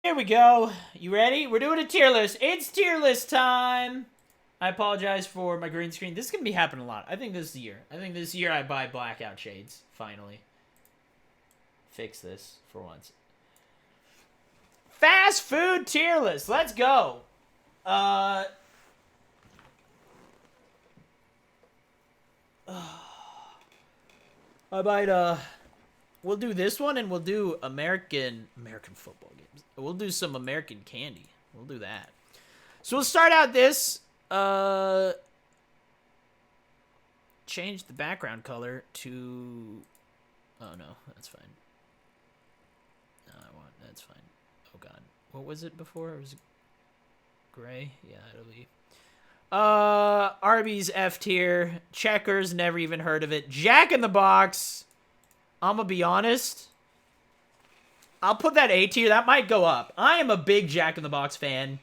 Here we go. You ready? We're doing a tier list. It's tier list time. I apologize for my green screen. This is going to be happening a lot. I think this year. I buy blackout shades. Finally. Fix this for once. Fast food tier list. Let's go. I might, we'll do this one and we'll do American football games. We'll do some American candy. We'll do that. So we'll start out this. Change the background color to. Oh no, that's fine. No, that's fine. Oh god, what was it before? It was gray. Yeah, it'll be. Arby's F tier. Checkers, never even heard of it. Jack in the Box. I'm gonna be honest. I'll put that A tier. That might go up. I am a big Jack in the Box fan.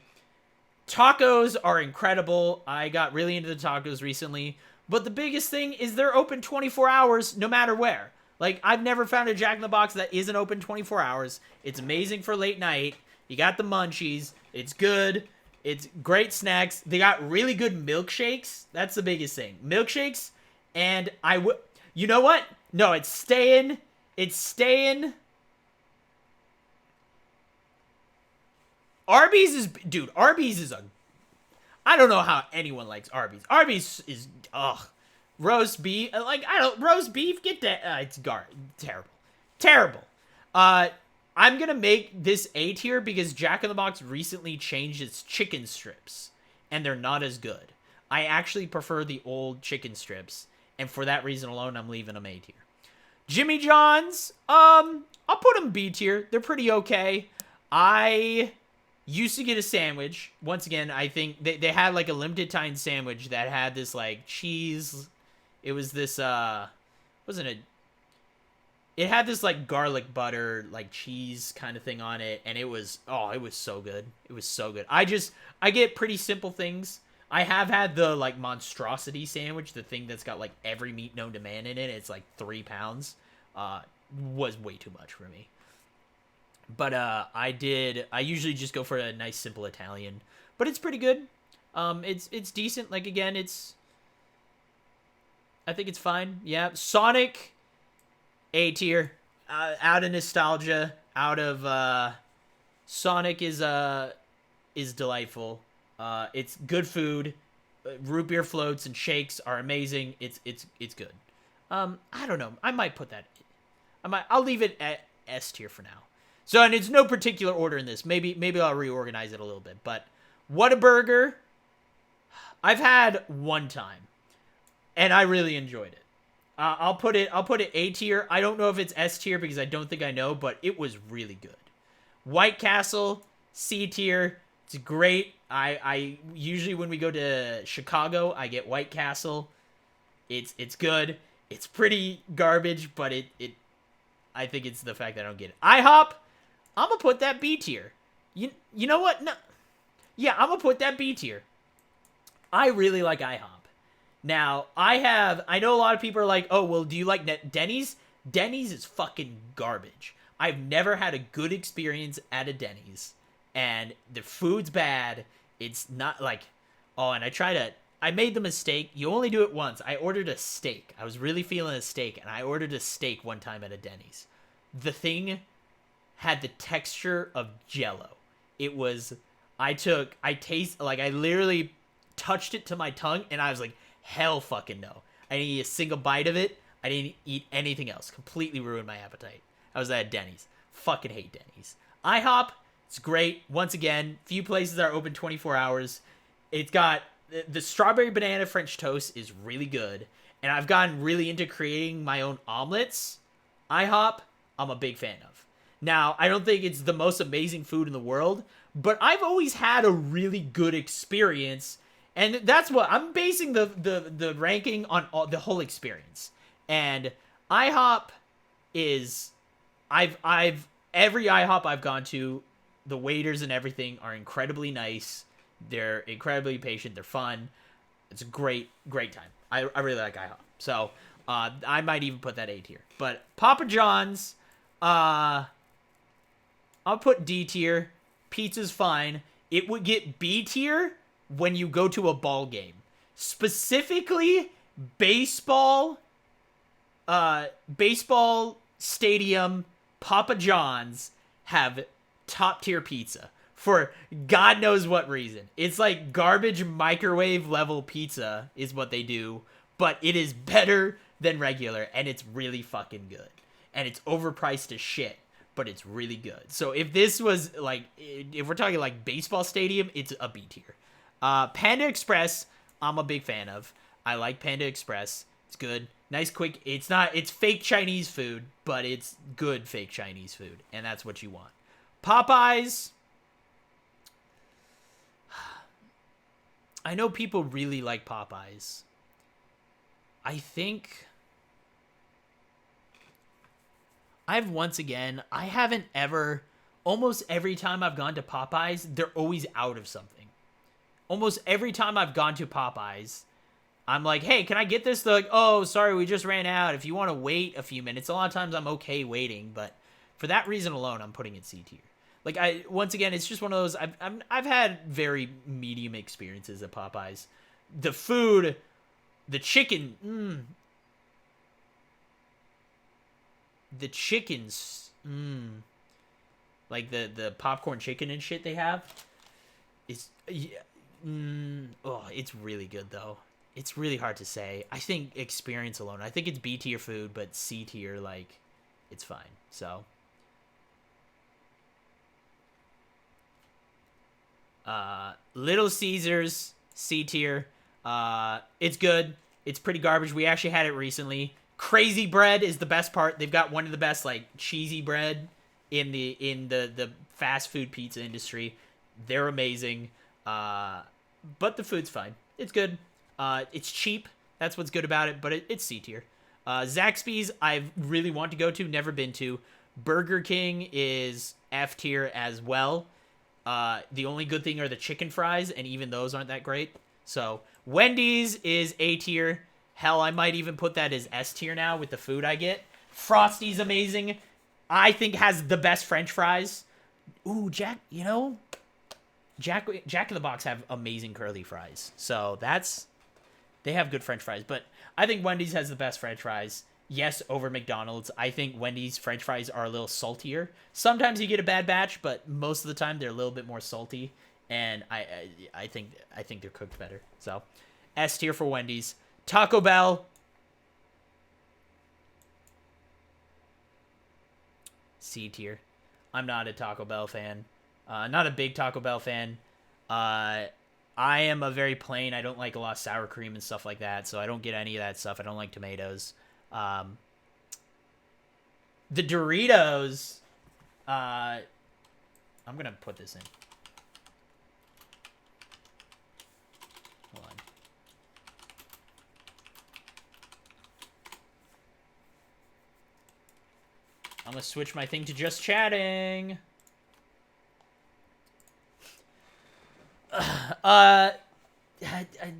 Tacos are incredible. I got really into the tacos recently. But the biggest thing is they're open 24 hours no matter where. Like, I've never found a Jack in the Box that isn't open 24 hours. It's amazing for late night. You got the munchies. It's good. It's great snacks. They got really good milkshakes. That's the biggest thing. Milkshakes. And you know what? No, it's staying. It's staying. Arby's is a. I don't know how anyone likes Arby's. Arby's is, roast beef. Roast beef, get that. It's terrible. Terrible. I'm gonna make this A tier because Jack in the Box recently changed its chicken strips. And they're not as good. I actually prefer the old chicken strips. And for that reason alone, I'm leaving them A tier. Jimmy John's, I'll put them B tier. They're pretty okay. I used to get a sandwich. Once again, I think they had like a limited time sandwich that had this like cheese. It was this, it had this like garlic butter, like cheese kind of thing on it. And it was so good. It was so good. I get pretty simple things. I have had the like monstrosity sandwich, the thing that's got like every meat known to man in it. It's like 3 pounds. Was way too much for me. But I usually just go for a nice simple Italian, but it's pretty good. It's decent. Like again, I think it's fine. Yeah, Sonic, A tier. Out of nostalgia, out of Sonic is delightful. It's good food. Root beer floats and shakes are amazing. It's good. I don't know. I might put that. I'll leave it at S tier for now. So, and it's no particular order in this. Maybe I'll reorganize it a little bit. But Whataburger, I've had one time, and I really enjoyed it. I'll put it A tier. I don't know if it's S tier because I don't think I know, but it was really good. White Castle, C tier. It's great. I usually when we go to Chicago, I get White Castle. It's good. It's pretty garbage, but I think it's the fact that I don't get it. IHOP, I'm gonna put that B tier. You know what? No, yeah, I'm gonna put that B tier. I really like IHOP. Now, I know a lot of people are like, oh, well, do you like Denny's? Denny's is fucking garbage. I've never had a good experience at a Denny's. And the food's bad. It's not like, oh, and I made the mistake. You only do it once. I ordered a steak. I was really feeling a steak, and I ordered a steak one time at a Denny's. The thing had the texture of Jell-O. It was, I literally touched it to my tongue, and I was like, hell fucking no. I didn't eat a single bite of it. I didn't eat anything else. Completely ruined my appetite. I was at Denny's. Fucking hate Denny's. IHOP, it's great. Once again, few places are open 24 hours. It's got the strawberry banana French toast is really good. And I've gotten really into creating my own omelets. IHOP, I'm a big fan of. Now, I don't think it's the most amazing food in the world, but I've always had a really good experience. And that's what I'm basing the ranking on the whole experience. And IHOP is every IHOP I've gone to, the waiters and everything are incredibly nice. They're incredibly patient. They're fun. It's a great time. I really like IHOP. So I might even put that A tier. But Papa John's, I'll put D tier. Pizza's fine. It would get B tier when you go to a ball game. Specifically, baseball stadium Papa John's have top tier pizza for God knows what reason. It's like garbage microwave level pizza is what they do, but it is better than regular, and it's really fucking good. And it's overpriced as shit, but it's really good. So if this was like, if we're talking like baseball stadium, it's a B tier. Panda Express, I'm a big fan of. I like Panda Express. It's good. Nice, quick. It's fake Chinese food, but it's good fake Chinese food, and that's what you want. Popeyes. I know people really like Popeyes. I think I haven't ever, almost every time I've gone to Popeyes, they're always out of something. Almost every time I've gone to Popeyes, I'm like, hey, can I get this? They're like, oh, sorry, we just ran out. If you want to wait a few minutes, a lot of times I'm okay waiting, but for that reason alone, I'm putting it C tier. Like, once again, it's just one of those, I've had very medium experiences at Popeyes. The food, the chicken, the chickens, like the popcorn chicken and shit they have, is, it's really good though. It's really hard to say. I think experience alone. I think it's B tier food, but C tier, like, it's fine. So, Little Caesars, C tier. It's good. It's pretty garbage. We actually had it recently. Crazy bread is the best part. They've got one of the best, like, cheesy bread in the fast food pizza industry. They're amazing. But the food's fine. It's good. It's cheap. That's what's good about it, but it's C tier. Zaxby's, I really want to go to, never been to. Burger King is F tier as well. The only good thing are the chicken fries, and even those aren't that great. So, Wendy's is A tier. Hell, I might even put that as S tier now with the food I get. Frosty's amazing. I think has the best French fries. Ooh, Jack in the Box have amazing curly fries. So, they have good French fries, but I think Wendy's has the best French fries. Yes, over McDonald's. I think Wendy's French fries are a little saltier. Sometimes you get a bad batch, but most of the time they're a little bit more salty, and I think they're cooked better. So, S tier for Wendy's. Taco Bell. C tier. I'm not a Taco Bell fan. Not a big Taco Bell fan. I am a very plain. I don't like a lot of sour cream and stuff like that, so I don't get any of that stuff. I don't like tomatoes. The Doritos. I'm gonna put this in. Hold on. I'm gonna switch my thing to just chatting.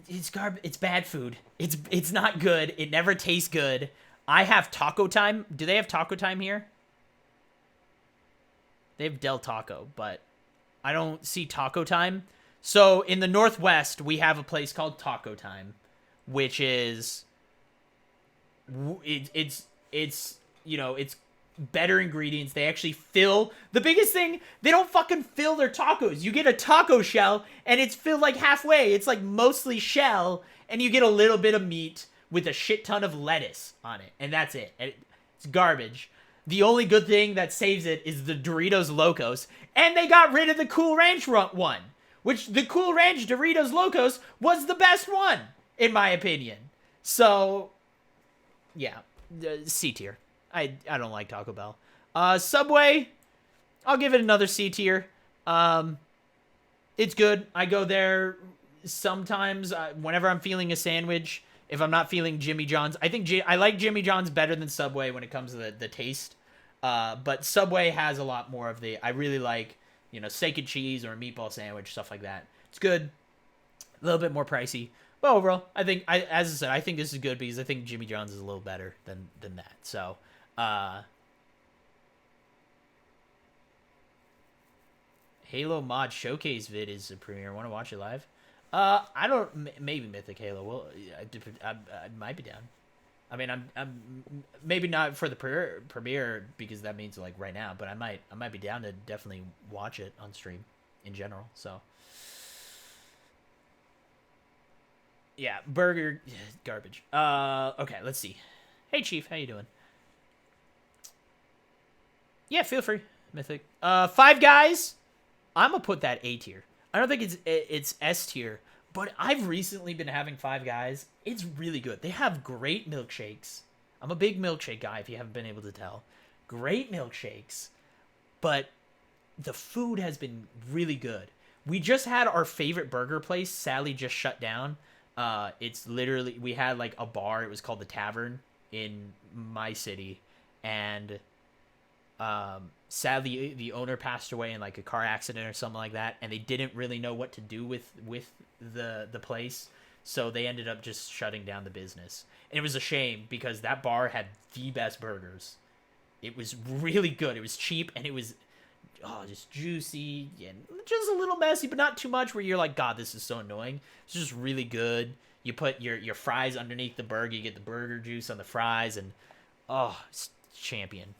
It's garbage. It's bad food. It's not good. It never tastes good. I have Taco Time. Do they have Taco Time here? They have Del Taco, but I don't see Taco Time. So in the Northwest, we have a place called Taco Time, which is it's better ingredients. They actually fill the biggest thing. They don't fucking fill their tacos. You get a taco shell and it's filled like halfway. It's like mostly shell, and you get a little bit of meat with a shit ton of lettuce on it, and that's it. It's garbage. The only good thing that saves it is the Doritos Locos, and they got rid of the Cool Ranch one, which the Cool Ranch Doritos Locos was the best one in my opinion. So yeah, C tier. I don't like Taco Bell. Subway, I'll give it another C tier. It's good. I go there sometimes whenever I'm feeling a sandwich. If I'm not feeling Jimmy John's, I think I like Jimmy John's better than Subway when it comes to the taste. But Subway has a lot more of I really like, steak and cheese or a meatball sandwich, stuff like that. It's good. A little bit more pricey. But overall, I think, as I said, I think this is good because I think Jimmy John's is a little better than that. So, Halo mod showcase vid is a premiere. Want to watch it live? I don't. Maybe Mythic Halo. Well, I might be down. I mean, I'm maybe not for the premiere because that means like right now, but I might be down to definitely watch it on stream in general. So yeah, burger garbage. Okay, let's see. Hey Chief, how you doing? Yeah, feel free, Mythic. Five Guys. I'm gonna put that A tier. I don't think it's S tier, but I've recently been having Five Guys. It's really good. They have great milkshakes. I'm a big milkshake guy. If you haven't been able to tell, great milkshakes, but the food has been really good. We just had our favorite burger place. Sadly, just shut down. It's literally we had like a bar. It was called the Tavern in my city, and sadly the owner passed away in like a car accident or something like that, and they didn't really know what to do with the place, so they ended up just shutting down the business. And it was a shame because that bar had the best burgers. It was really good. It was cheap and it was just juicy and just a little messy, but not too much where you're like, God, this is so annoying. It's just really good. You put your fries underneath the burger, you get the burger juice on the fries, and it's champion.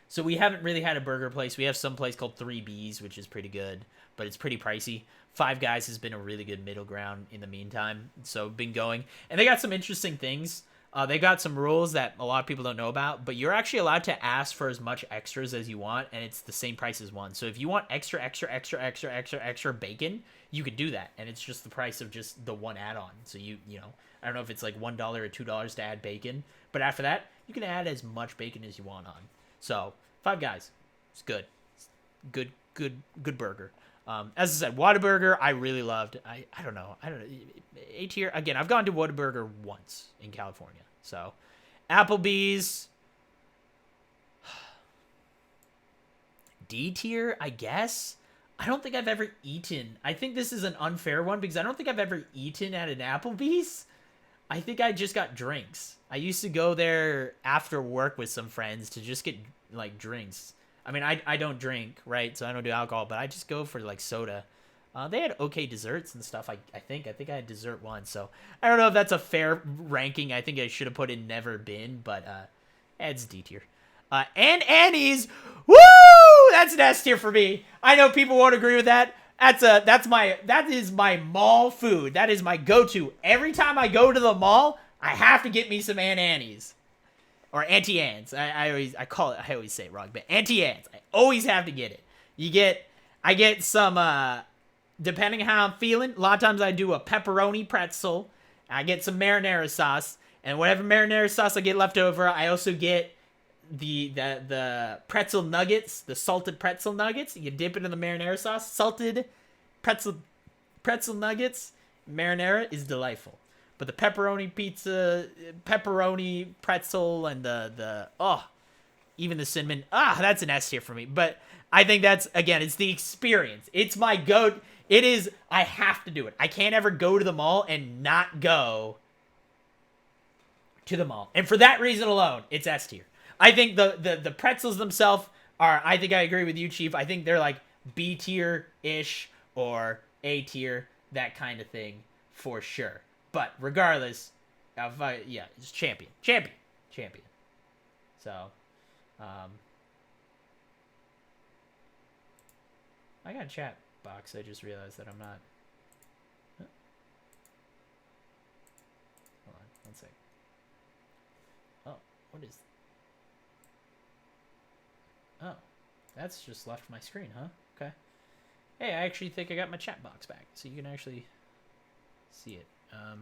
So we haven't really had a burger place. We have some place called 3Bs, which is pretty good, but it's pretty pricey. Five Guys has been a really good middle ground in the meantime. So been going. And they got some interesting things. They got some rules that a lot of people don't know about, but you're actually allowed to ask for as much extras as you want, and it's the same price as one. So if you want extra bacon, you could do that, and it's just the price of just the one add-on. So you know, I don't know if it's like $1 or $2 to add bacon, but after that, you can add as much bacon as you want on. So Five Guys, it's good. Good burger. As I said, Whataburger I really loved. I don't know. A tier again. I've gone to Whataburger once in California. So Applebee's D tier, I guess. I don't think I've ever eaten. I think this is an unfair one because I don't think I've ever eaten at an Applebee's. I think I just got drinks. I used to go there after work with some friends to just get like drinks. I mean, I don't drink, right? So I don't do alcohol, but I just go for like soda. They had okay desserts and stuff. I think I had dessert once. So I don't know if that's a fair ranking. I think I should have put in never been, but it's D tier. And Annie's, woo! That's an S tier for me. I know people won't agree with that. That is my mall food. That is my go-to. Every time I go to the mall, I have to get me some Aunt Annie's. Or Auntie Anne's. I always say it wrong, but Auntie Anne's. I always have to get it. I get some, depending on how I'm feeling, a lot of times I do a pepperoni pretzel. I get some marinara sauce, and whatever marinara sauce I get left over, I also get the pretzel nuggets, the salted pretzel nuggets. You dip it in the marinara sauce. Salted pretzel nuggets, marinara is delightful. But the pepperoni pizza, pepperoni pretzel, and even the cinnamon, that's an S tier for me. But I think that's, again, it's the experience. It's my go. It is, I have to do it. I can't ever go to the mall and not go to the mall. And for that reason alone, it's S tier. I think the pretzels themselves are, I think I agree with you, Chief. I think they're like B tier-ish or A tier, that kind of thing for sure. But regardless, it's champion. So, I got a chat box. I just realized that I'm not. Hold on, one sec. Oh, what is? Oh, that's just left my screen, huh? Okay. Hey, I actually think I got my chat box back, so you can actually see it. I'll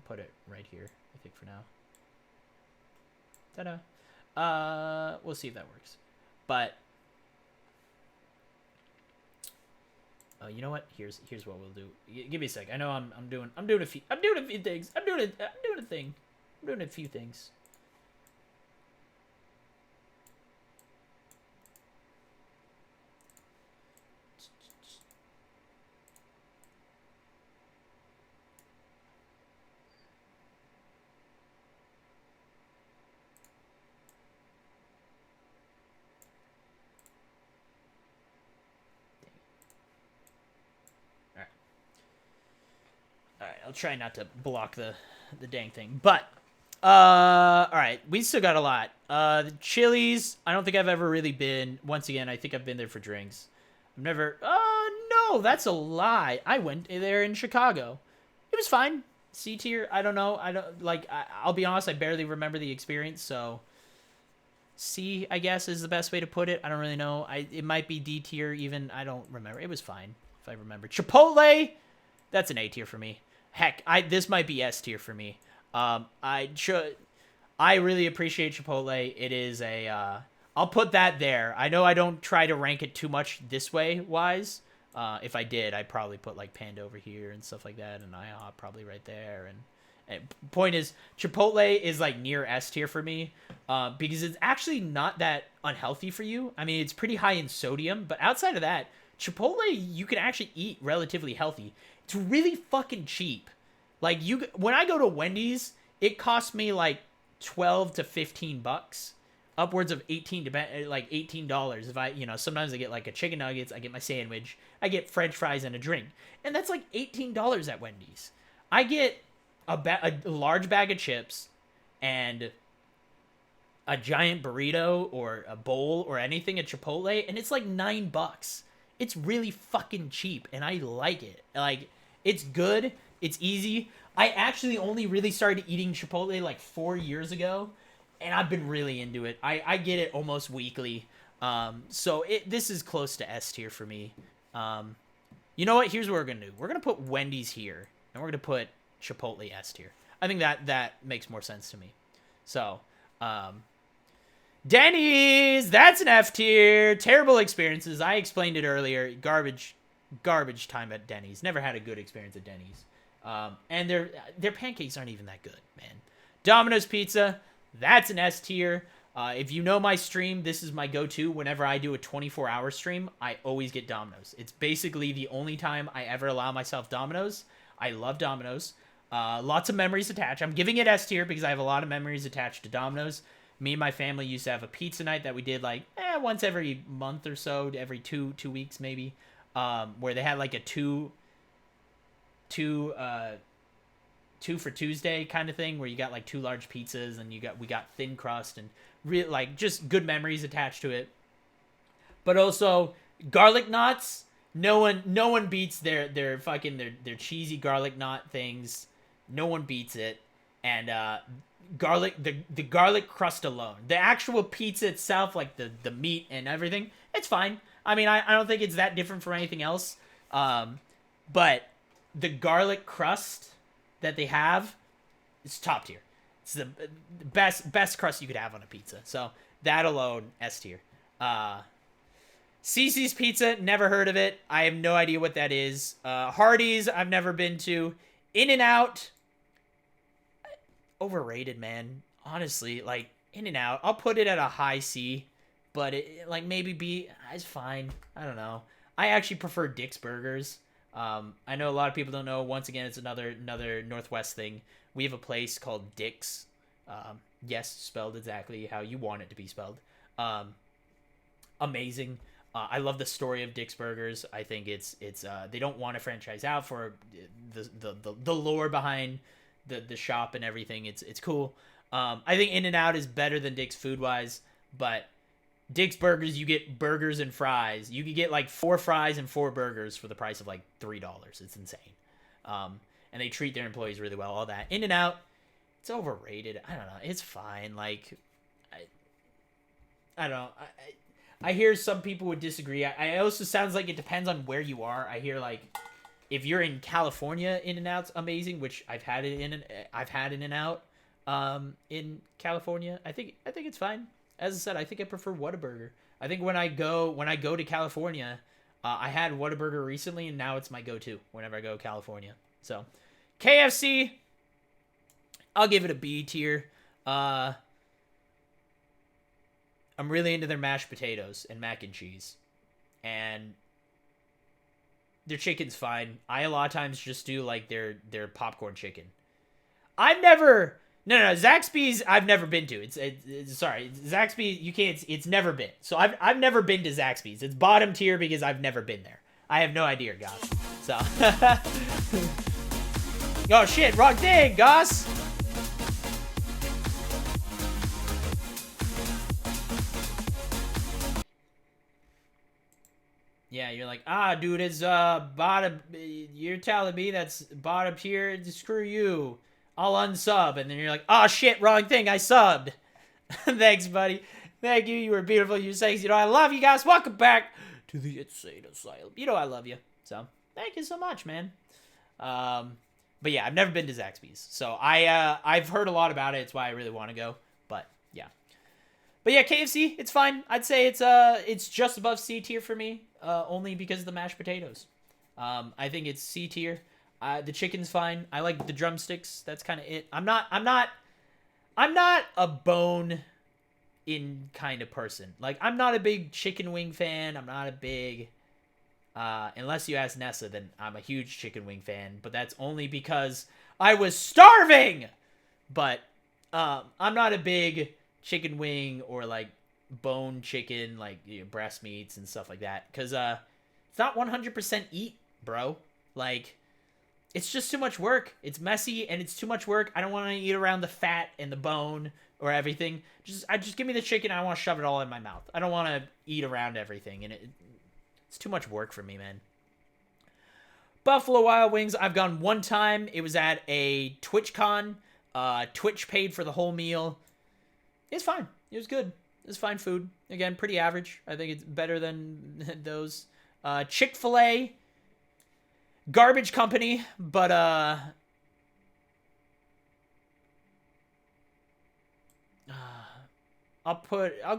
put it right here, I think, for now. Ta-da. We'll see if that works. But you know what? Here's what we'll do. Give me a sec. I know I'm doing a few things. I'm doing a few things. I'll try not to block the dang thing. But all right, we still got a lot. The Chili's, I don't think I've ever really been. Once again, I think I've been there for drinks. I've never. No, that's a lie. I went there in Chicago. It was fine. C tier. I don't know. I don't like. I'll be honest. I barely remember the experience. So C, I guess, is the best way to put it. I don't really know. It might be D tier even. I don't remember. It was fine if I remember. Chipotle, that's an A tier for me. Heck, this might be S tier for me. I really appreciate Chipotle. It is a. I'll put that there. I know I don't try to rank it too much this way wise. If I did, I'd probably put like Panda over here and stuff like that, and Ihop probably right there. And point is, Chipotle is like near S tier for me, because it's actually not that unhealthy for you. I mean, it's pretty high in sodium, but outside of that, Chipotle you can actually eat relatively healthy. It's really fucking cheap. Like when I go to Wendy's, it costs me like $12 to $15. Upwards of $18 if I, sometimes I get like a chicken nuggets, I get my sandwich, I get French fries and a drink, and that's like $18 at Wendy's. I get a large bag of chips and a giant burrito or a bowl or anything at Chipotle, and it's like $9. It's really fucking cheap, and I like it. Like, it's good, it's easy. I actually only really started eating Chipotle like 4 years ago. And I've been really into it. I get it almost weekly. So this is close to S tier for me. You know what? Here's what we're going to do. We're going to put Wendy's here. And we're going to put Chipotle S tier. I think that makes more sense to me. So, Denny's! That's an F tier. Terrible experiences. I explained it earlier. Garbage time at Denny's. Never had a good experience at Denny's. And their pancakes aren't even that good, man. Domino's Pizza. That's an S tier. If you know my stream, this is my go-to. Whenever I do a 24-hour stream, I always get Domino's. It's basically the only time I ever allow myself Domino's. I love Domino's. Lots of memories attached. I'm giving it S tier because I have a lot of memories attached to Domino's. Me and my family used to have a pizza night that we did like once every month or so, every two weeks maybe, where they had like a two for Tuesday kind of thing, where you got like 2 large pizzas and we got thin crust and like just good memories attached to it. But also garlic knots. No one beats their fucking their cheesy garlic knot things. No one beats it. And garlic the garlic crust alone, the actual pizza itself, like the meat and everything, it's fine. I mean, I don't think it's that different from anything else. But the garlic crust that they have, it's top tier. It's the best crust you could have on a pizza. So that alone, S tier. Cece's Pizza, never heard of it. I have no idea what that is. Hardee's, I've never been to. In-N-Out, overrated, man. Honestly, like In-N-Out, I'll put it at a high C, but it like maybe B. It's fine. I don't know. I actually prefer Dick's Burgers. I know a lot of people don't know. Once again, it's another Northwest thing. We have a place called Dick's. Yes, spelled exactly how you want it to be spelled. Amazing. I love the story of Dick's Burgers. I think it's they don't want to franchise out for the lore behind the shop and everything. It's cool. I think In-N-Out is better than Dick's food wise, but Dick's Burgers, you get burgers and fries. You could get like 4 fries and 4 burgers for the price of like $3. It's insane. And they treat their employees really well. All that. In-N-Out, it's overrated. I don't know. It's fine. Like, I don't know. I hear some people would disagree. I also sounds like it depends on where you are. I hear like if you're in California, In-N-Out's amazing, which I've had In-N-Out in California. I think it's fine. As I said, I think I prefer Whataburger. I think when I go to California, I had Whataburger recently, and now it's my go-to whenever I go to California. So, KFC, I'll give it a B tier. I'm really into their mashed potatoes and mac and cheese, and their chicken's fine. I a lot of times just do like their popcorn chicken. Zaxby's I've never been to. Sorry, Zaxby's you can't. It's never been. So I've never been to Zaxby's. It's bottom tier because I've never been there. I have no idea, guys. So Oh shit, wrong thing, Gus. Yeah, you're like, dude, it's bottom. You're telling me that's bottom tier. Screw you. I'll unsub, and then you're like, oh shit, wrong thing. I subbed. Thanks, buddy. Thank you. You were beautiful. You're sexy. You know, I love you guys. Welcome back to the Insane Asylum. You know I love you. So thank you so much, man. But yeah, I've never been to Zaxby's, so I've heard a lot about it. It's why I really want to go. But yeah. But yeah, KFC, it's fine. I'd say it's just above C tier for me, only because of the mashed potatoes. I think it's C tier. The chicken's fine. I like the drumsticks. That's kind of it. I'm not a bone in kind of person. Like, I'm not a big chicken wing fan. I'm not a big, unless you ask Nessa, then I'm a huge chicken wing fan. But that's only because I was starving. But I'm not a big chicken wing or like bone chicken, like, you know, breast meats and stuff like that, because it's not 100% eat, bro. Like, it's just too much work. It's messy and it's too much work. I don't want to eat around the fat and the bone or everything. Just give me the chicken. I want to shove it all in my mouth. I don't want to eat around everything, and it's too much work for me, man. Buffalo Wild Wings, I've gone one time. It was at a TwitchCon. Twitch paid for the whole meal. It's fine. It was good. It was fine food. Again, pretty average. I think it's better than those. Chick-fil-A, garbage company, but I'll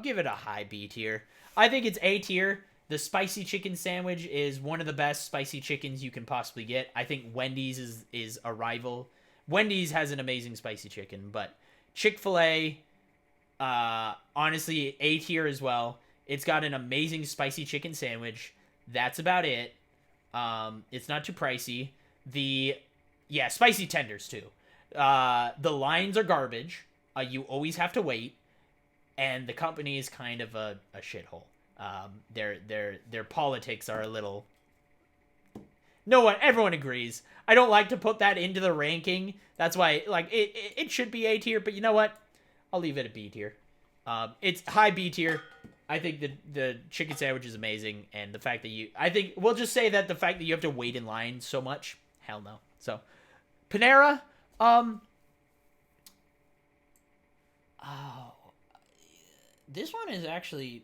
give it a high B tier. I think it's A tier. The spicy chicken sandwich is one of the best spicy chickens you can possibly get. I think Wendy's is a rival. Wendy's has an amazing spicy chicken, but Chick-fil-A, honestly, A tier as well. It's got an amazing spicy chicken sandwich. That's about it. It's not too pricey. Spicy tenders too. The lines are garbage. You always have to wait, and the company is kind of a shithole. Their politics are a little. Everyone agrees. I don't like to put that into the ranking. That's why, like, it should be A tier, but you know what? I'll leave it at B tier. It's high B tier. I think the chicken sandwich is amazing, and the fact that we'll just say that the fact that you have to wait in line so much, hell no. So, Panera, this one is actually,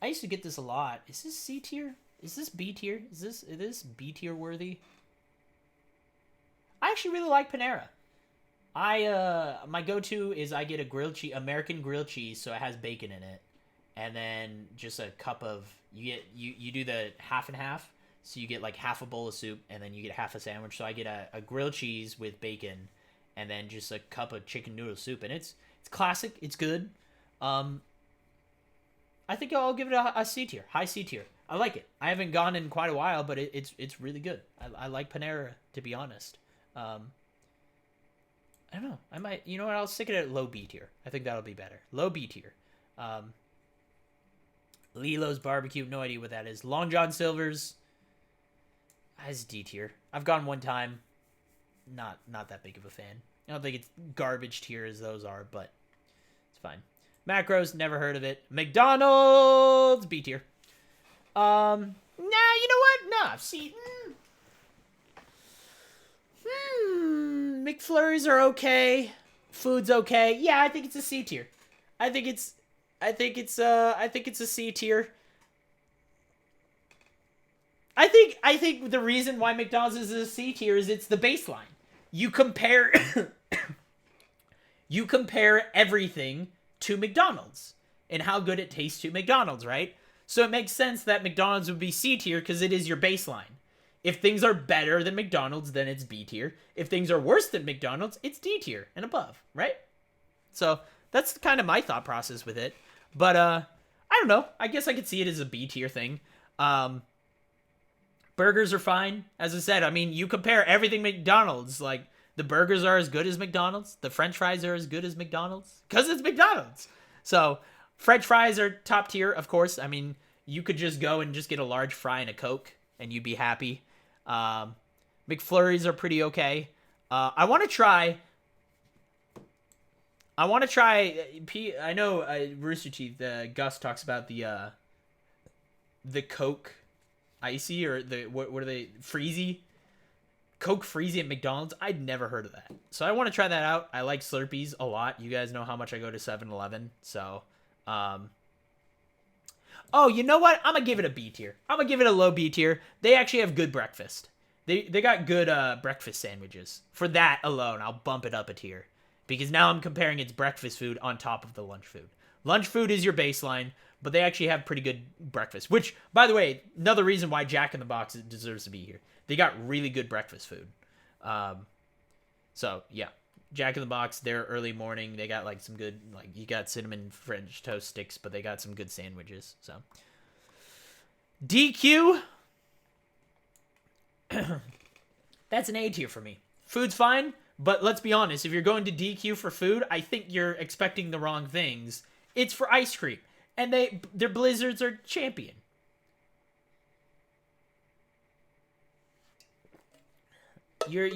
I used to get this a lot. Is this C tier? Is this B tier? Is this B tier worthy? I actually really like Panera. My go-to is I get a American grilled cheese, so it has bacon in it, and then just a cup of, you do the half and half, so you get like half a bowl of soup, and then you get half a sandwich. So I get a grilled cheese with bacon, and then just a cup of chicken noodle soup, and it's classic. It's good. I think I'll give it a C tier, high C tier. I like it. I haven't gone in quite a while, but it's really good. I like Panera, to be honest. I don't know. I might, you know what? I'll stick it at low B tier. I think that'll be better. Low B tier. Lilo's barbecue. No idea what that is. Long John Silver's. That's D tier. I've gone one time. Not that big of a fan. I don't think it's garbage tier as those are, but it's fine. Macros. Never heard of it. McDonald's. B tier. Nah, you know what? Nah. See. McFlurries are okay. Food's okay. Yeah, I think it's a C tier. I think it's a C tier. I think the reason why McDonald's is a C tier is it's the baseline. You compare everything to McDonald's and how good it tastes to McDonald's, right? So it makes sense that McDonald's would be C tier because it is your baseline. If things are better than McDonald's, then it's B tier. If things are worse than McDonald's, it's D tier and above, right? So that's kind of my thought process with it. But I don't know. I guess I could see it as a B tier thing. Burgers are fine. As I said, I mean, you compare everything McDonald's. Like, the burgers are as good as McDonald's. The French fries are as good as McDonald's. Because it's McDonald's. So, French fries are top tier, of course. I mean, you could just go and just get a large fry and a Coke, and you'd be happy. McFlurries are pretty okay. I want to try. I know Rooster Teeth. Gus talks about the Coke Icy or the what are they Freezy? Coke Freezy at McDonald's. I'd never heard of that, so I want to try that out. I like Slurpees a lot. You guys know how much I go to 7-Eleven, so. Oh, you know what? I'm gonna give it a B tier. I'm gonna give it a low B tier. They actually have good breakfast. They got good breakfast sandwiches. For that alone, I'll bump it up a tier. Because now I'm comparing its breakfast food on top of the lunch food. Lunch food is your baseline, but they actually have pretty good breakfast. Which, by the way, another reason why Jack in the Box deserves to be here. They got really good breakfast food. So, yeah. Jack in the Box, their early morning, they got like some good, like you got cinnamon French toast sticks, but they got some good sandwiches. So, DQ. That's an A tier for me. Food's fine. But let's be honest, if you're going to DQ for food, I think you're expecting the wrong things. It's for ice cream. And their blizzards are champion. You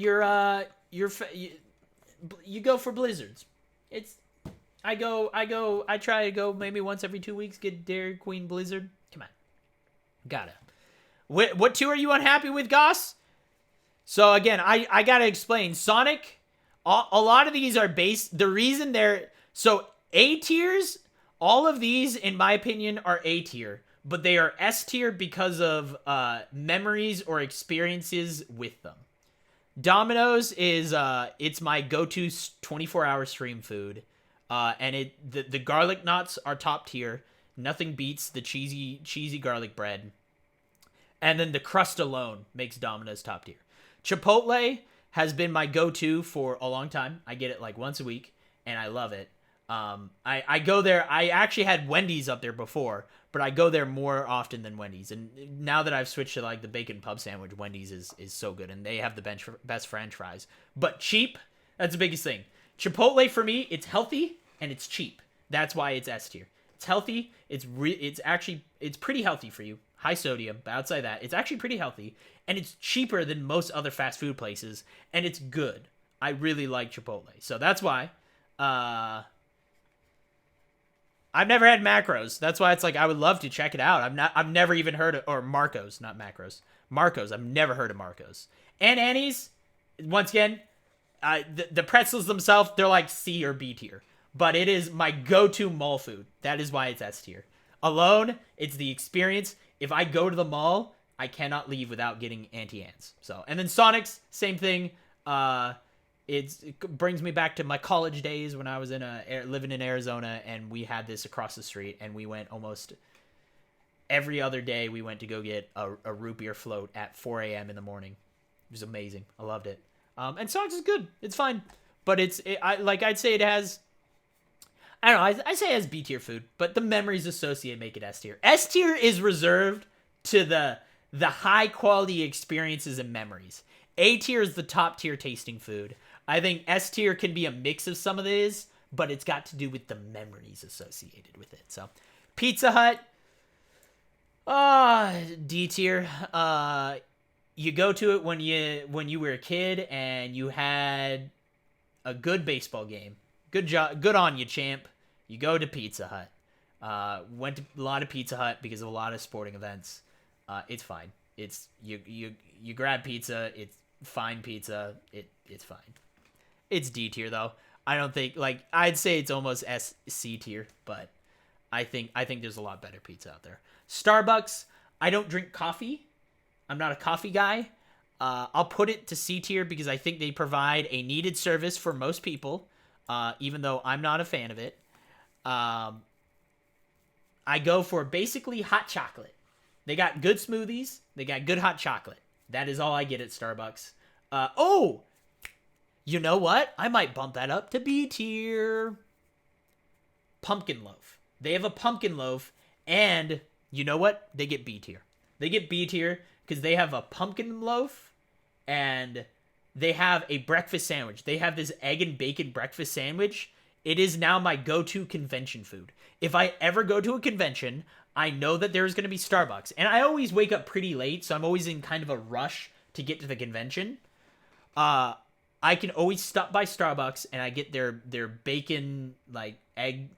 go for blizzards. I try to go maybe once every 2 weeks, get Dairy Queen Blizzard. Come on. Gotta. What two are you unhappy with, Goss? So again, I gotta explain. Sonic, a lot of these are based. The reason they're so A tiers, all of these, in my opinion, are A tier, but they are S tier because of memories or experiences with them. Dominoes is it's my go-to 24-hour stream food, and the garlic knots are top tier. Nothing beats the cheesy garlic bread, and then the crust alone makes Dominoes top tier. Chipotle has been my go-to for a long time. I get it like once a week, and I love it. I go there. I actually had Wendy's up there before, but I go there more often than Wendy's. And now that I've switched to like the bacon pub sandwich, Wendy's is so good, and they have the best French fries. But cheap, that's the biggest thing. Chipotle for me, it's healthy and it's cheap. That's why it's S tier. It's healthy. It's pretty healthy for you. High sodium, but outside that, it's actually pretty healthy, and it's cheaper than most other fast food places, and it's good. I really like Chipotle, so that's why. I've never had Macros. That's why it's like I would love to check it out. I've never even heard of, or Marcos, not Macros. Marcos. I've never heard of Marcos. And Annie's, once again, the pretzels themselves, they're like C or B tier, but it is my go-to mall food. That is why it's S tier. Alone, it's the experience. If I go to the mall, I cannot leave without getting Auntie Anne's. So, and then Sonic's, same thing. It brings me back to my college days when I was living in Arizona, and we had this across the street, and we went almost every other day. We went to go get a root beer float at 4 a.m. in the morning. It was amazing. I loved it. And Sonic's is good. It's fine, but I'd say it has. I don't know. I say it has B tier food, but the memories associated make it S tier. S tier is reserved to the high quality experiences and memories. A tier is the top tier tasting food. I think S tier can be a mix of some of these, but it's got to do with the memories associated with it. So, Pizza Hut, D tier. You go to it when you were a kid and you had a good baseball game. Good job, good on you, champ. You go to Pizza Hut. Went to a lot of Pizza Hut because of a lot of sporting events. It's fine. It's you grab pizza. It's fine pizza. It's fine. It's D tier though. I don't think I'd say it's almost C tier, but I think there's a lot better pizza out there. Starbucks. I don't drink coffee. I'm not a coffee guy. I'll put it to C tier because I think they provide a needed service for most people, even though I'm not a fan of it. I go for basically hot chocolate. They got good smoothies. They got good hot chocolate. That is all I get at Starbucks. You know what? I might bump that up to B tier. Pumpkin loaf. They have a pumpkin loaf, and you know what? They get B tier. They get B tier because they have a pumpkin loaf, and they have a breakfast sandwich. They have this egg and bacon breakfast sandwich. It is now my go-to convention food. If I ever go to a convention, I know that there's going to be Starbucks. And I always wake up pretty late, so I'm always in kind of a rush to get to the convention, I can always stop by Starbucks and I get their bacon like egg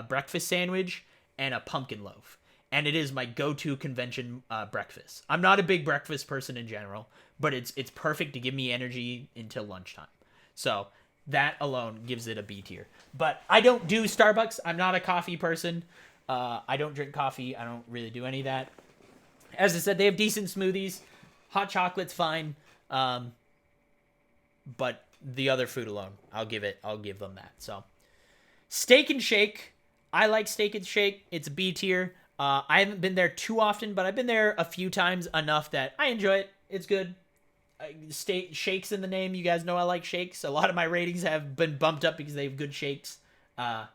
breakfast sandwich and a pumpkin loaf. And it is my go-to convention breakfast. I'm not a big breakfast person in general, but it's perfect to give me energy until lunchtime. So that alone gives it a B tier. But I don't do Starbucks. I'm not a coffee person. I don't drink coffee. I don't really do any of that. As I said, they have decent smoothies. Hot chocolate's fine. But the other food alone, I'll give them that. So Steak and Shake. I like Steak and Shake. It's a B tier. I haven't been there too often, but I've been there a few times enough that I enjoy it. It's good. Shakes in the name. You guys know I like shakes. A lot of my ratings have been bumped up because they have good shakes. Yeah.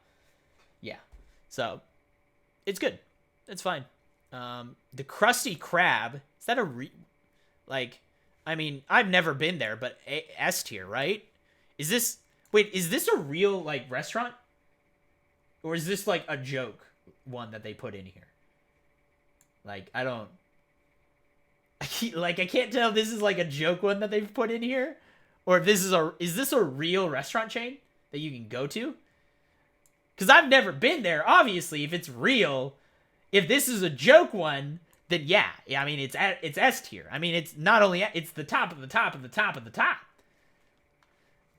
So it's good. It's fine. The Crusty Crab. Is that I mean, I've never been there, but S tier, right? Is this a real restaurant? Or is this a joke one that they put in here? I can't tell if this is a joke one that they've put in here, or if this is this a real restaurant chain that you can go to? Because I've never been there. Obviously, if it's real, if this is a joke one, then yeah. I mean, it's S tier. I mean, it's not only it's the top of the top of the top of the top.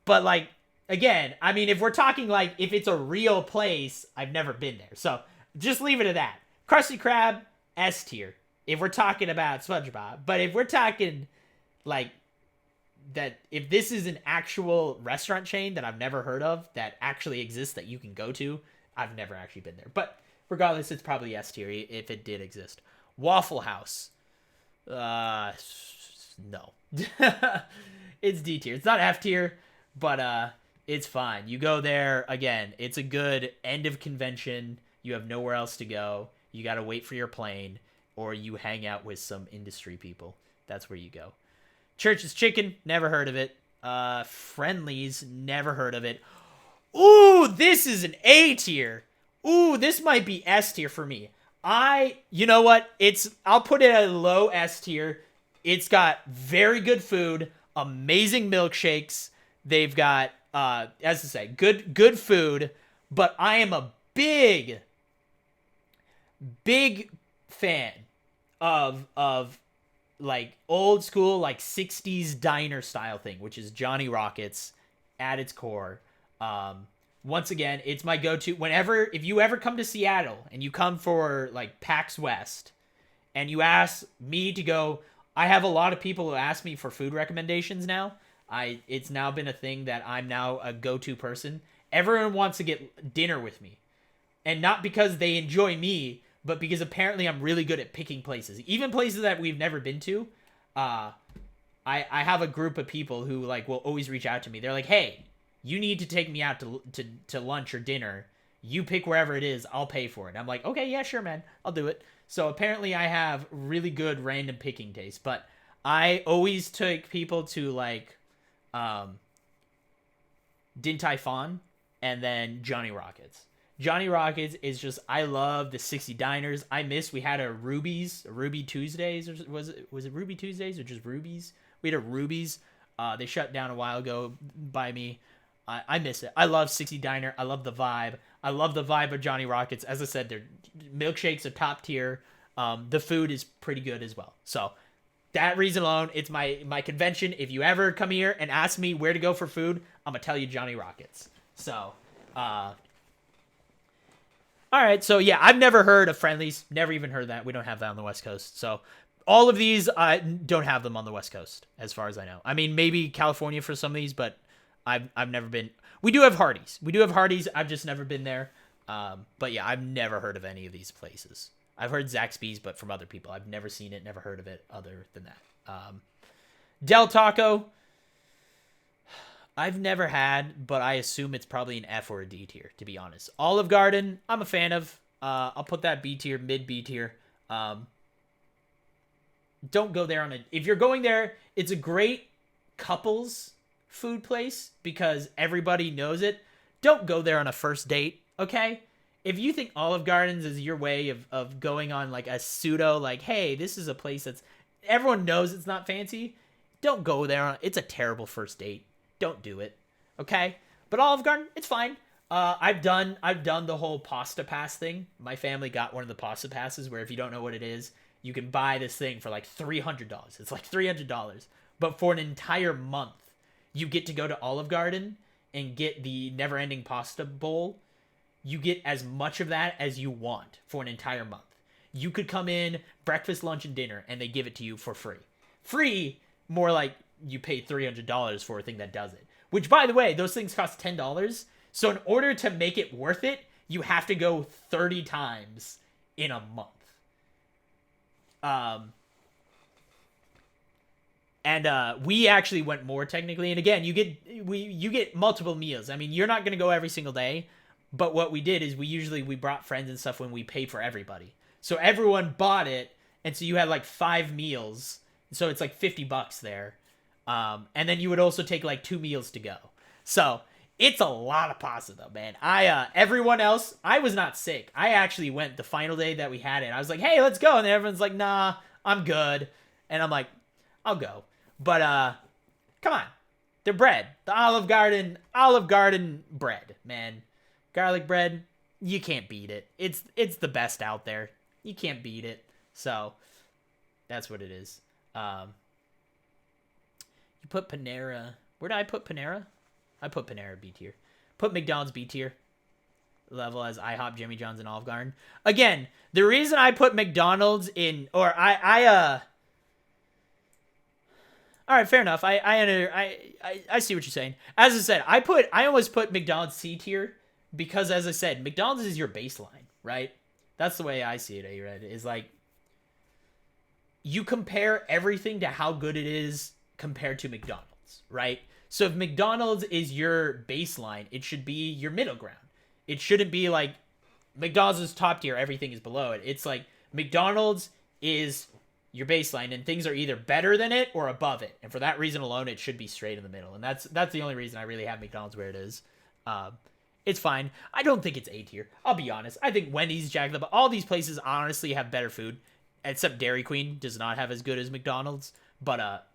But again, I mean, if we're talking if it's a real place, I've never been there. So just leave it at that. Krusty Krab, S tier. If we're talking about SpongeBob. But if we're talking that, if this is an actual restaurant chain that I've never heard of that actually exists that you can go to, I've never actually been there. But regardless, it's probably S tier if it did exist. Waffle House. No. It's D tier. It's not F tier, but it's fine. You go there, again, it's a good end of convention. You have nowhere else to go. You got to wait for your plane, or you hang out with some industry people. That's where you go. Church's Chicken, never heard of it. Friendly's, never heard of it. Ooh, this is an A tier. Ooh, this might be S tier for me. You know what? I'll put it at a low S tier. It's got very good food, amazing milkshakes. They've got, as I say, good food, but I am a big fan of old school 60s diner style thing, which is Johnny Rockets at its core. Once again, it's my go-to if you ever come to Seattle and you come for PAX West and you ask me to go, I have a lot of people who ask me for food recommendations now. It's now been a thing that I'm now a go-to person. Everyone wants to get dinner with me. And not because they enjoy me, but because apparently I'm really good at picking places. Even places that we've never been to. I have a group of people who will always reach out to me. They're like, hey, you need to take me out to lunch or dinner. You pick wherever it is, I'll pay for it. I'm like, okay, yeah, sure, man. I'll do it. So apparently I have really good random picking taste. But I always took people to Din Tai Fung and then Johnny Rockets. Johnny Rockets is just, I love the 60 diners. We had a Ruby Tuesdays, or was it Ruby Tuesdays or just Ruby's? We had a Ruby's. They shut down a while ago by me. I miss it. I love 60 Diner. I love the vibe. I love the vibe of Johnny Rockets. As I said, their milkshakes are top tier. The food is pretty good as well. So that reason alone, it's my convention. If you ever come here and ask me where to go for food, I'm going to tell you Johnny Rockets. So, all right. So yeah, I've never heard of Friendly's. Never even heard that. We don't have that on the West Coast. So all of these, I don't have them on the West Coast, as far as I know. I mean, maybe California for some of these, but I've never been. We do have Hardee's. I've just never been there. But yeah, I've never heard of any of these places. I've heard Zaxby's, but from other people. I've never seen it, never heard of it other than that. Del Taco, I've never had, but I assume it's probably an F or a D tier, to be honest. Olive Garden, I'm a fan of. I'll put that B tier, mid B tier. Don't go there if you're going there, it's a great couples food place because everybody knows it. Don't go there on a first date, okay? If you think Olive Gardens is your way of going on a pseudo, hey, this is a place that's, everyone knows it's not fancy, Don't go there. It's a terrible first date. Don't do it. Okay? But Olive Garden, it's fine. I've done the whole pasta pass thing. My family got one of the pasta passes where if you don't know what it is, you can buy this thing for like $300. It's like $300. But for an entire month, you get to go to Olive Garden and get the never-ending pasta bowl. You get as much of that as you want for an entire month. You could come in breakfast, lunch, and dinner, and they give it to you for free. Free, more like you pay $300 for a thing that does it. Which, by the way, those things cost $10. So in order to make it worth it, you have to go 30 times in a month. We actually went more technically. And again, you get multiple meals. I mean, you're not going to go every single day. But what we did is we brought friends and stuff when we paid for everybody. So everyone bought it. And so you had like 5 meals. So it's like $50 there. And then you would also take like 2 meals to go. So it's a lot of pasta though, man. Everyone else, I was not sick. I actually went the final day that we had it. I was like, hey, let's go. And then everyone's like, nah, I'm good. And I'm like, I'll go. But, come on. The bread, the Olive Garden bread, man. Garlic bread, you can't beat it. It's the best out there. You can't beat it. So that's what it is. You put Panera. Where did I put Panera? I put Panera B tier. Put McDonald's B tier. Level as IHOP, Jimmy John's, and Olive Garden. Again, the reason I put McDonald's in, or all right, fair enough. I see what you're saying. As I said, I almost put McDonald's C tier because, as I said, McDonald's is your baseline, right? That's the way I see it, A-Red. Is like, you compare everything to how good it is compared to McDonald's, right? So if McDonald's is your baseline, it should be your middle ground. It shouldn't be like McDonald's is top tier, everything is below it. It's like McDonald's is your baseline, and things are either better than it or above it. And for that reason alone, it should be straight in the middle. And that's the only reason I really have McDonald's where it is. It's fine. I don't think it's A tier. I'll be honest. I think Wendy's, Jack in the Box, all these places honestly have better food. Except Dairy Queen does not have as good as McDonald's. But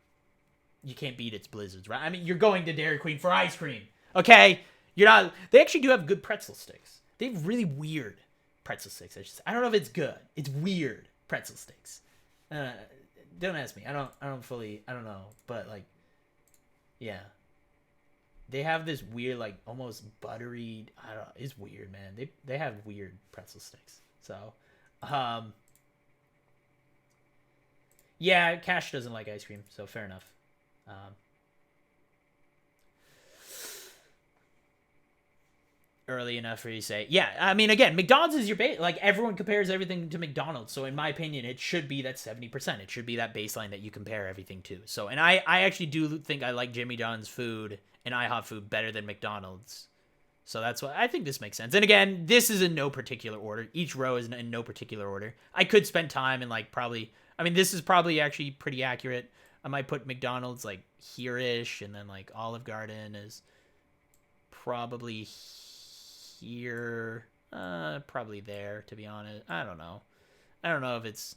you can't beat its blizzards, right? I mean, you're going to Dairy Queen for ice cream. Okay? You're not. They actually do have good pretzel sticks. They have really weird pretzel sticks. I don't know if it's good. It's weird pretzel sticks. Don't ask me. I don't know. But like, yeah. They have this weird, like, almost buttery, I don't know, it's weird, man. They have weird pretzel sticks. So, yeah, Cash doesn't like ice cream, so fair enough. Early enough for you to say, yeah, I mean, again, McDonald's is your base. Like, everyone compares everything to McDonald's, so in my opinion, it should be that 70%. It should be that baseline that you compare everything to. So, and I actually do think I like Jimmy John's food and IHOP food better than McDonald's. So that's why I think this makes sense. And again, this is in no particular order. Each row is in no particular order. I could spend time and like probably, I mean, this is probably actually pretty accurate. I might put McDonald's like here-ish, and then like Olive Garden is probably here, probably there, to be honest. I don't know if it's,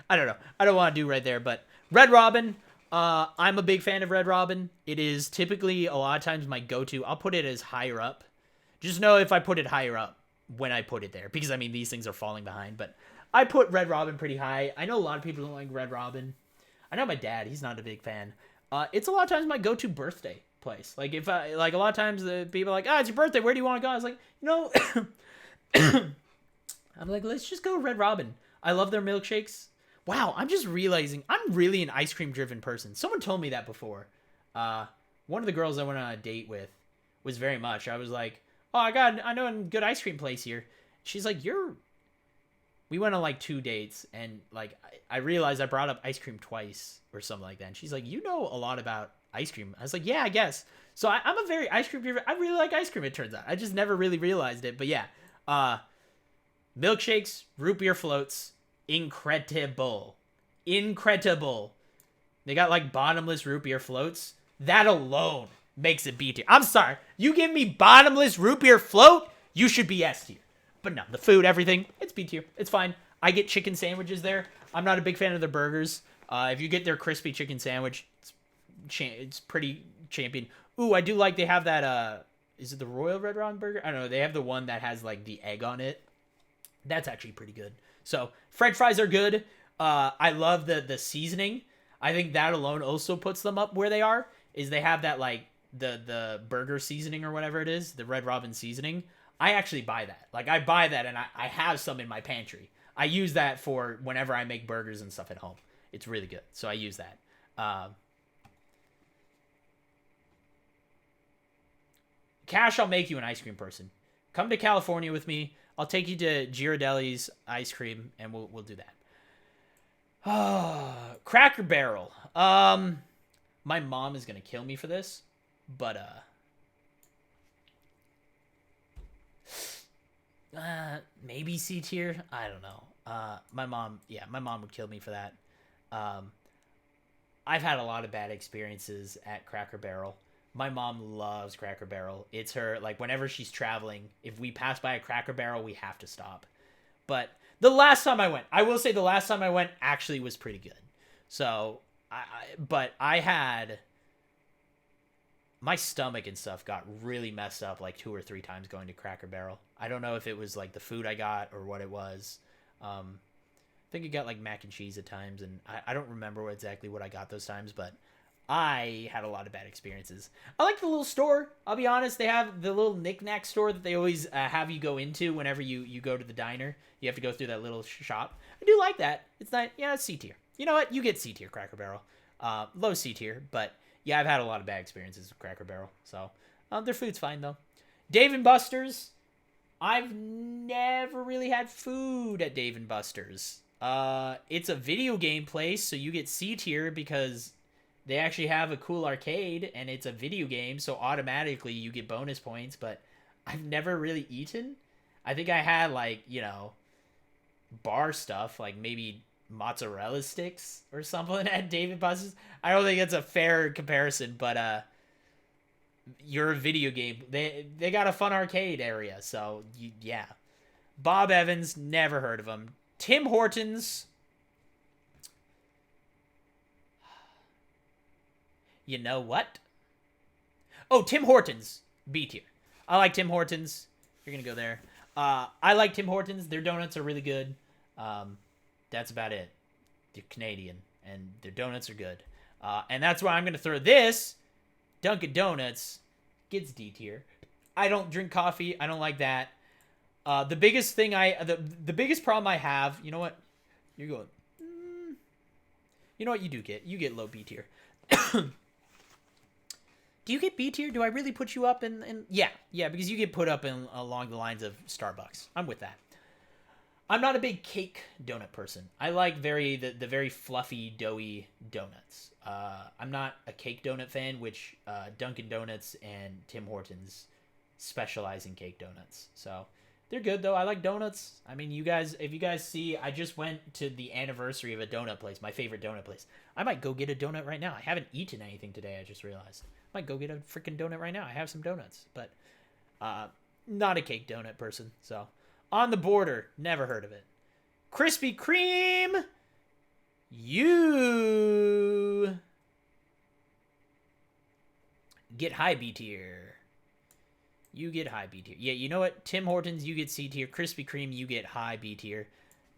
I don't know. I don't want to do right there, but Red Robin, I'm a big fan of Red Robin. It is typically a lot of times my go-to. I'll put it as higher up. Just know if I put it higher up when I put it there, because I mean, these things are falling behind, but I put Red Robin pretty high. I know a lot of people don't like Red Robin. I know my dad, he's not a big fan. It's a lot of times my go-to birthday place. Like if I, like a lot of times the people are like, it's your birthday, where do you want to go? I was like, I'm like, let's just go Red Robin. I love their milkshakes. Wow, I'm just realizing I'm really an ice cream driven person. Someone told me that before. One of the girls I went on a date with was very much. I was like, I know a good ice cream place here. She's like, we went on like 2 dates, and like I realized I brought up ice cream twice or something like that. And she's like, you know a lot about ice cream. I was like, yeah, I guess. So I'm a very ice cream driven. I really like ice cream, it turns out. I just never really realized it. But yeah, milkshakes, root beer floats, incredible. They got like bottomless root beer floats. That alone makes it B tier. I'm sorry, you give me bottomless root beer float, you should be S tier. But no, the food, everything, it's B tier. It's fine. I get chicken sandwiches there. I'm not a big fan of their burgers. If you get their crispy chicken sandwich, it's pretty champion. Ooh, I do like they have that is it the Royal Red Robin burger? I don't know. They have the one that has like the egg on it. That's actually pretty good. So French fries are good. I love the seasoning. I think that alone also puts them up where they are. Is they have that like the burger seasoning or whatever it is, the Red Robin seasoning. I actually buy that. Like I buy that and I have some in my pantry. I use that for whenever I make burgers and stuff at home. It's really good. So I use that. Cash, I'll make you an ice cream person. Come to California with me. I'll take you to Ghirardelli's ice cream, and we'll do that. Cracker Barrel. My mom is gonna kill me for this, but maybe C tier. I don't know. My mom would kill me for that. I've had a lot of bad experiences at Cracker Barrel. My mom loves Cracker Barrel. It's her, like, whenever she's traveling, if we pass by a Cracker Barrel, we have to stop. But the last time I went, I will say the last time I went actually was pretty good. So, but I had, my stomach and stuff got really messed up like 2 or 3 times going to Cracker Barrel. I don't know if it was, like, the food I got or what it was. I think I got, like, mac and cheese at times, and I don't remember exactly what I got those times, but I had a lot of bad experiences. I like the little store. I'll be honest. They have the little knick-knack store that they always have you go into whenever you go to the diner. You have to go through that little shop. I do like that. It's not, yeah, it's C tier. You know what? You get C tier, Cracker Barrel. Low C tier, but yeah, I've had a lot of bad experiences with Cracker Barrel. So their food's fine though. Dave & Buster's. I've never really had food at Dave & Buster's. It's a video game place, so you get C tier because they actually have a cool arcade, and it's a video game, so automatically you get bonus points, but I've never really eaten. I think I had, like, you know, bar stuff, like maybe mozzarella sticks or something at Dave & Buster's. I don't think it's a fair comparison, but you're a video game. They got a fun arcade area, so yeah. Bob Evans, never heard of him. Tim Hortons. You know what? Oh, Tim Hortons. B tier. I like Tim Hortons. You're going to go there. I like Tim Hortons. Their donuts are really good. That's about it. They're Canadian, and their donuts are good. And that's why I'm going to throw this. Dunkin Donuts gets D tier. I don't drink coffee. I don't like that. The biggest thing the biggest problem I have, you know what? You're going, you know what you do get? You get low B tier. Do you get B tier? Do I really put you up in yeah, because you get put up in along the lines of Starbucks. I'm with that. I'm not a big cake donut person. I like the very fluffy, doughy donuts. I'm not a cake donut fan, which Dunkin Donuts and Tim Hortons specialize in cake donuts. So they're good though. I like donuts. I mean, if you guys see, I just went to the anniversary of a donut place, my favorite donut place. I might go get a donut right now. I haven't eaten anything today, I just realized. I might go get a freaking donut right now. I have some donuts, but not a cake donut person. So On the Border, never heard of it. Krispy Kreme, you get high B tier. You get high B tier. Yeah, you know what? Tim Hortons, you get C tier. Krispy Kreme, you get high B tier.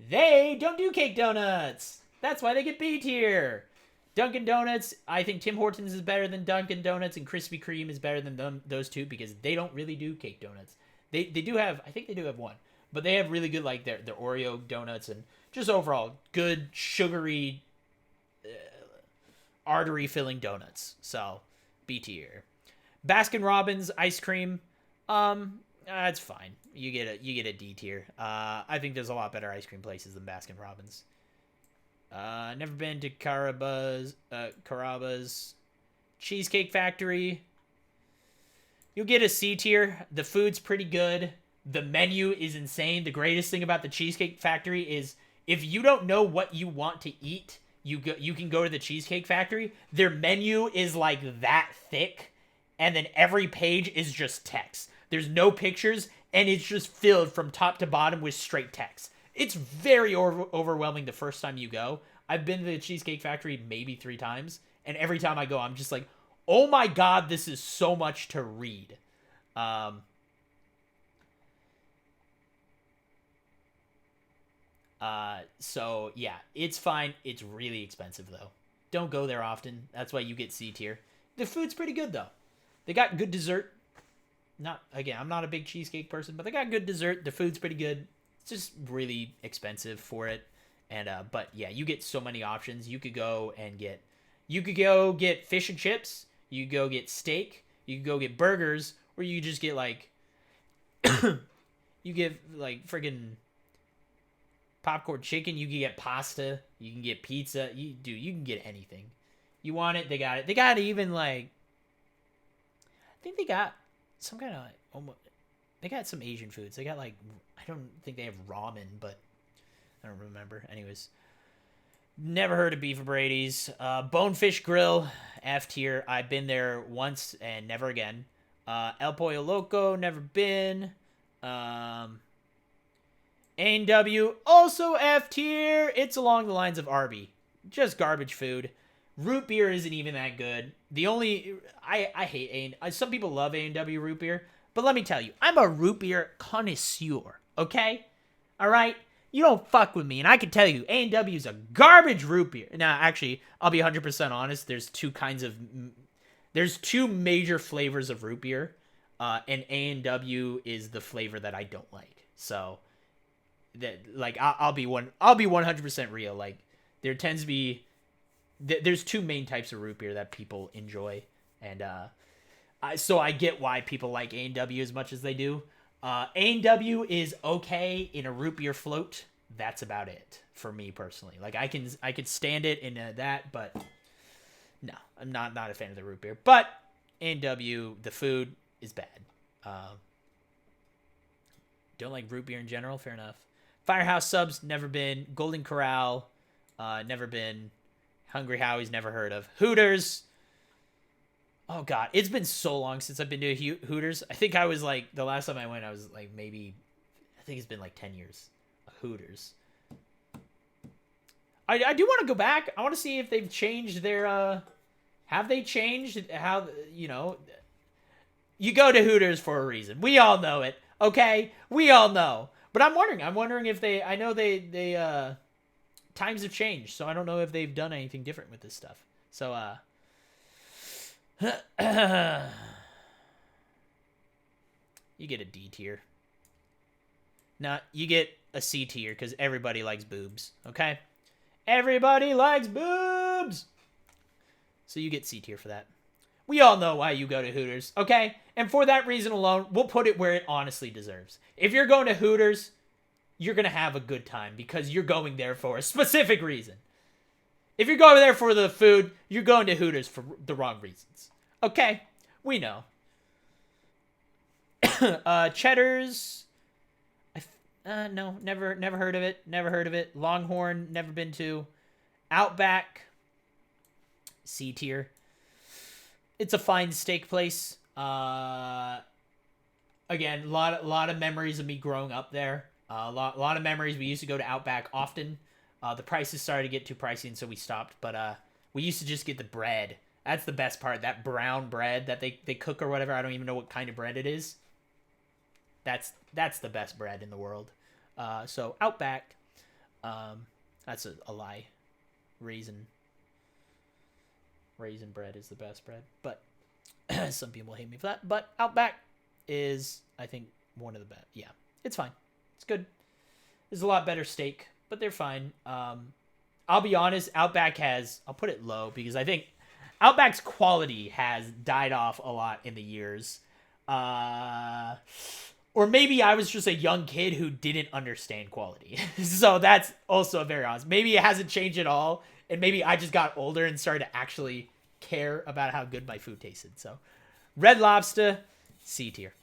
They don't do cake donuts. That's why they get B tier. Dunkin' Donuts, I think Tim Hortons is better than Dunkin' Donuts, and Krispy Kreme is better than those two because they don't really do cake donuts. They do have, I think they do have one, but they have really good, like, their Oreo donuts and just overall good, sugary, artery-filling donuts. So, B tier. Baskin Robbins ice cream, it's fine. You get a D tier. I think there's a lot better ice cream places than Baskin Robbins. Never been to Carabas. Cheesecake Factory. You'll get a C tier. The food's pretty good. The menu is insane. The greatest thing about the Cheesecake Factory is if you don't know what you want to eat, you can go to the Cheesecake Factory. Their menu is like that thick, and then every page is just text. There's no pictures, and it's just filled from top to bottom with straight text. It's very overwhelming the first time you go. I've been to the Cheesecake Factory maybe 3 times, and every time I go, I'm just like, oh my god, this is so much to read. So yeah, it's fine. It's really expensive though. Don't go there often. That's why you get C tier. The food's pretty good though. They got good dessert. I'm not a big cheesecake person, but they got good dessert. The food's pretty good. It's just really expensive for it. And but yeah, you get so many options. You could go get fish and chips. You could go get steak. You could go get burgers, or you just get like you get like friggin' popcorn chicken. You can get pasta. You can get pizza. You can get anything. You want it, they got it. They got even like, I think they got some kind of like, they got some Asian foods. They got like, I don't think they have ramen, but I don't remember. Anyways, never heard of Beef Brady's. Bonefish Grill, F tier. I've been there once and never again. El Pollo Loco, never been. A&W, also F tier. It's along the lines of Arby. Just garbage food. Root beer isn't even that good. I hate some people love A&W root beer, but let me tell you, I'm a root beer connoisseur, okay? All right? You don't fuck with me, and I can tell you, A&W is a garbage root beer. Now, actually, I'll be 100% honest, there's two major flavors of root beer, and A&W is the flavor that I don't like. So, that like I'll be 100% real. Like, there tends to be there's 2 main types of root beer that people enjoy, and so I get why people like A&W as much as they do. A&W is okay in a root beer float. That's about it for me personally. Like, I could stand it in that, but no, I'm not a fan of the root beer. But A&W, the food is bad. Don't like root beer in general. Fair enough. Firehouse Subs, never been. Golden Corral, never been. Hungry Howie's, never heard of. Hooters. Oh, God. It's been so long since I've been to Hooters. I think I was like, the last time I went, I was like I think it's been like 10 years. Hooters. I do want to go back. I want to see if they've changed their, have they changed how, you go to Hooters for a reason. We all know it, okay? We all know. But I'm wondering if I know they times have changed, so I don't know if they've done anything different with this stuff. So, you get a D tier. Nah, you get a C tier because everybody likes boobs, okay? Everybody likes boobs! So you get C tier for that. We all know why you go to Hooters, okay? And for that reason alone, we'll put it where it honestly deserves. If you're going to Hooters, you're going to have a good time because you're going there for a specific reason. If you're going there for the food, you're going to Hooters for the wrong reasons. Okay? We know. Cheddar's. No, never heard of it. Never heard of it. Longhorn, never been to. Outback. C tier. It's a fine steak place. Again, a lot of memories of me growing up there. A lot of memories. We used to go to Outback often. The prices started to get too pricey, and so we stopped. But we used to just get the bread. That's the best part. That brown bread that they cook or whatever. I don't even know what kind of bread it is. That's the best bread in the world. So Outback. That's a lie. Raisin bread is the best bread. But some people hate me for that. But Outback is, I think, one of the best. Yeah, it's fine. It's good. There's a lot better steak, but they're fine. I'll be honest, Outback I'll put it low because I think Outback's quality has died off a lot in the years. Or maybe I was just a young kid who didn't understand quality. So that's also very honest. Maybe it hasn't changed at all, and maybe I just got older and started to actually care about how good my food tasted. So Red Lobster, C tier.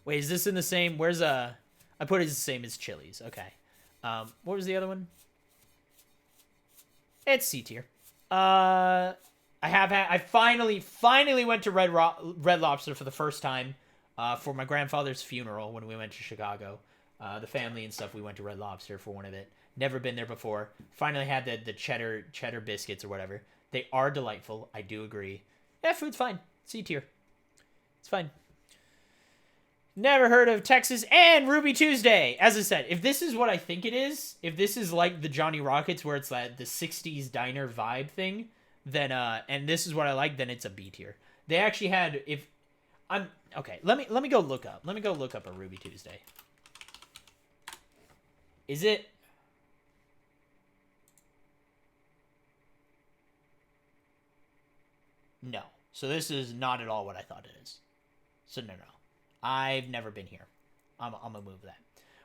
Wait, is this in the same? I put it as the same as Chili's. Okay. What was the other one? It's C tier. I finally went to Red Lobster for the first time for my grandfather's funeral when we went to Chicago. The family and stuff, we went to Red Lobster for one of it. Never been there before. Finally had the cheddar biscuits or whatever. They are delightful. I do agree. Yeah, food's fine. C tier. It's fine. Never heard of Texas and Ruby Tuesday. As I said, if this is what I think it is, if this is like the Johnny Rockets where it's like the 60s diner vibe thing, then and this is what I like, then it's a B tier. They actually had let me go look up. Let me go look up a Ruby Tuesday. Is it No. So this is not at all what I thought it is. So no. I've never been here. I'm gonna move that.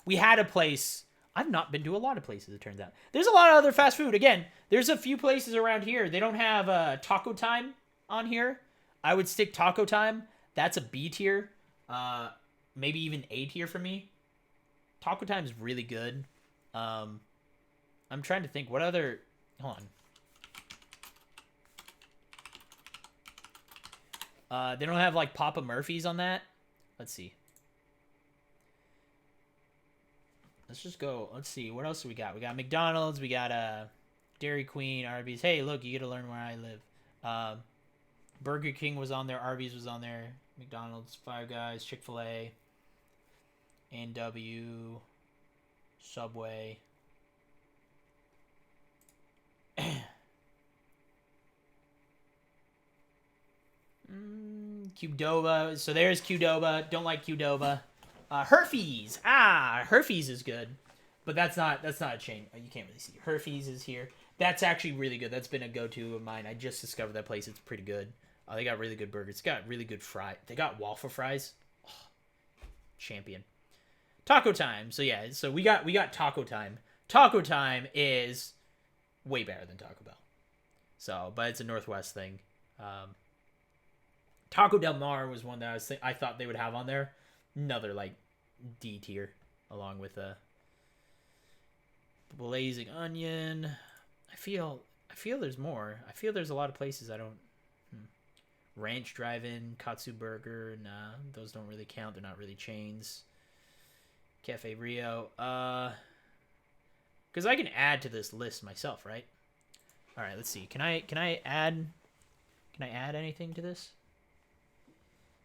We had a place. I've not been to a lot of places, it turns out. There's a lot of other fast food. Again, there's a few places around here. They don't have Taco Time on here. I would stick Taco Time. That's a B tier. Maybe even A tier for me. Taco Time is really good. I'm trying to think what other... Hold on. They don't have like Papa Murphy's on that. Let's see. Let's just go. Let's see. What else do we got? We got McDonald's. We got Dairy Queen, Arby's. Hey, look, you get to learn where I live. Burger King was on there. Arby's was on there. McDonald's, Five Guys, Chick-fil-A, A&W, Subway. Qdoba. So there's Qdoba. Don't like Qdoba. Herfe's. Herfe's is good, but that's not a chain. You can't really see. Herfe's is here. That's actually really good. That's been a go-to of mine. I just discovered that place. It's pretty good. They got really good burgers. It's got really good fry. They got waffle fries. Oh, champion. Taco Time. So yeah. So we got Taco Time. Taco Time is way better than Taco Bell. So, but it's a Northwest thing. Taco Del Mar was one that I thought they would have on there. Another like D tier, along with a blazing onion. I feel there's more. I feel there's a lot of places I don't. Ranch Drive-In, Katsu Burger. Nah, those don't really count. They're not really chains. Cafe Rio. Because I can add to this list myself, right? All right, let's see. Can I add anything to this?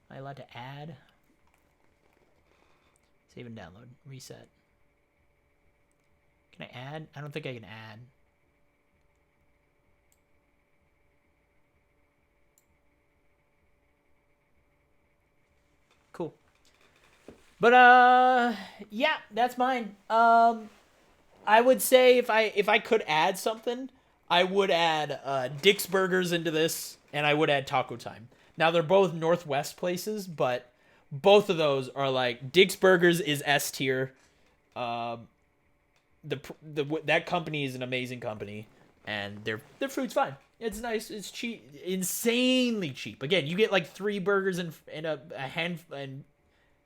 Am I allowed to add? Save and download. Reset. Can I add? I don't think I can add. Cool. But yeah, that's mine. I would say if I could add something, I would add Dick's Burgers into this, and I would add Taco Time. Now they're both Northwest places, but both of those are like Dick's Burgers is S tier. That company is an amazing company, and their food's fine. It's nice. It's cheap, insanely cheap. Again, you get like 3 burgers and a hand and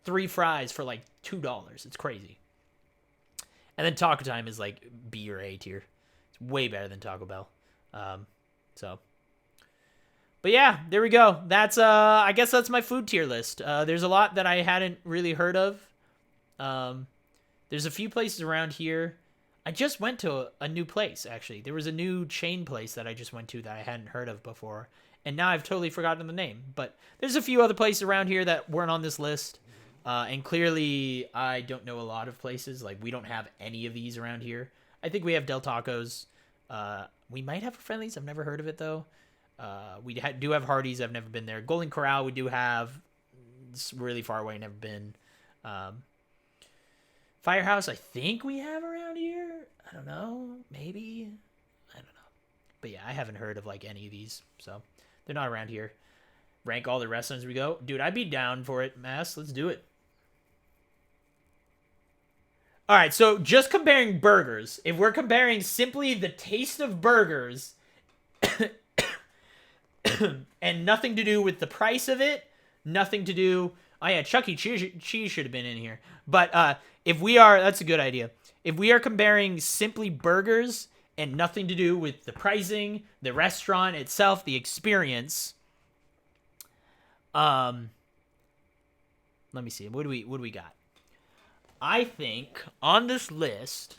3 fries for like $2. It's crazy. And then Taco Time is like B or A tier. It's way better than Taco Bell. But yeah, there we go. That's I guess that's my food tier list. There's a lot that I hadn't really heard of. There's a few places around here. I just went to a new place, actually. There was a new chain place that I just went to that I hadn't heard of before. And now I've totally forgotten the name. But there's a few other places around here that weren't on this list. And clearly, I don't know a lot of places. Like, we don't have any of these around here. I think we have Del Tacos. We might have a Friendly's. I've never heard of it, though. We do have Hardee's. I've never been there. Golden Corral, we do have. It's really far away. Never been. Firehouse, I think we have around here. I don't know. Maybe. I don't know. But yeah, I haven't heard of like any of these. So they're not around here. Rank all the restaurants we go. Dude, I'd be down for it, Mass. Let's do it. All right, so just comparing burgers. If we're comparing simply the taste of burgers and nothing to do with the price of it, nothing to do... Oh yeah, Chuck E. Cheese should have been in here. But if we are... That's a good idea. If we are comparing simply burgers and nothing to do with the pricing, the restaurant itself, the experience... let me see. What do we got? I think on this list,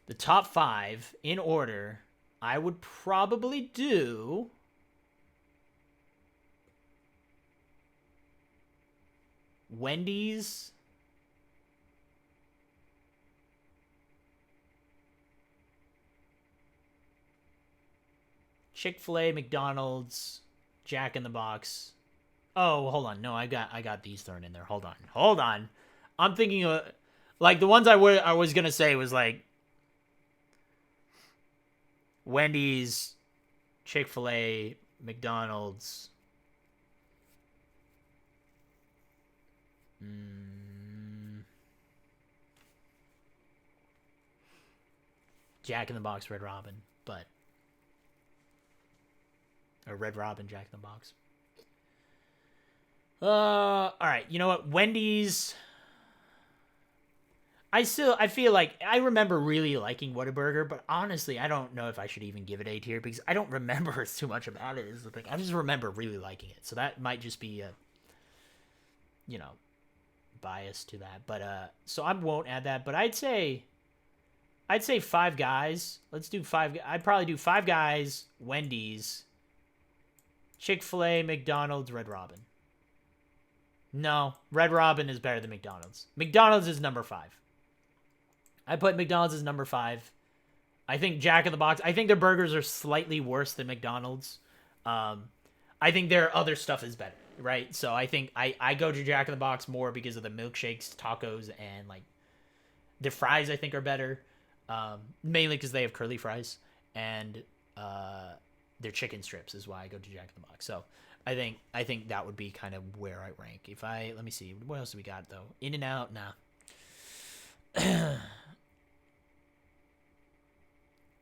The top 5 in order, I would probably do Wendy's, Chick-fil-A, McDonald's, Jack in the Box. Oh, hold on. No, I got these thrown in there. Hold on. I'm thinking of like the ones I was gonna say was like Wendy's, Chick-fil-A, McDonald's. Jack in the Box, Red Robin, or Red Robin, Jack in the Box. All right. You know what? Wendy's. I feel like I remember really liking Whataburger, but honestly, I don't know if I should even give it A tier because I don't remember too much about it. Is the thing. I just remember really liking it, so that might just be a, bias to that. But so I won't add that. But I'd say Five Guys. Let's do five. I'd probably do Five Guys, Wendy's, Chick-fil-A, McDonald's, Red Robin. No, Red Robin is better than McDonald's. McDonald's is number 5. I put McDonald's as number 5. I think Jack in the Box. I think their burgers are slightly worse than McDonald's. I think their other stuff is better, right? So I think I go to Jack in the Box more because of the milkshakes, tacos, and like their fries. I think are better, mainly because they have curly fries and their chicken strips is why I go to Jack in the Box. So I think that would be kind of where I rank. Let me see, what else do we got though? In-N-Out, nah.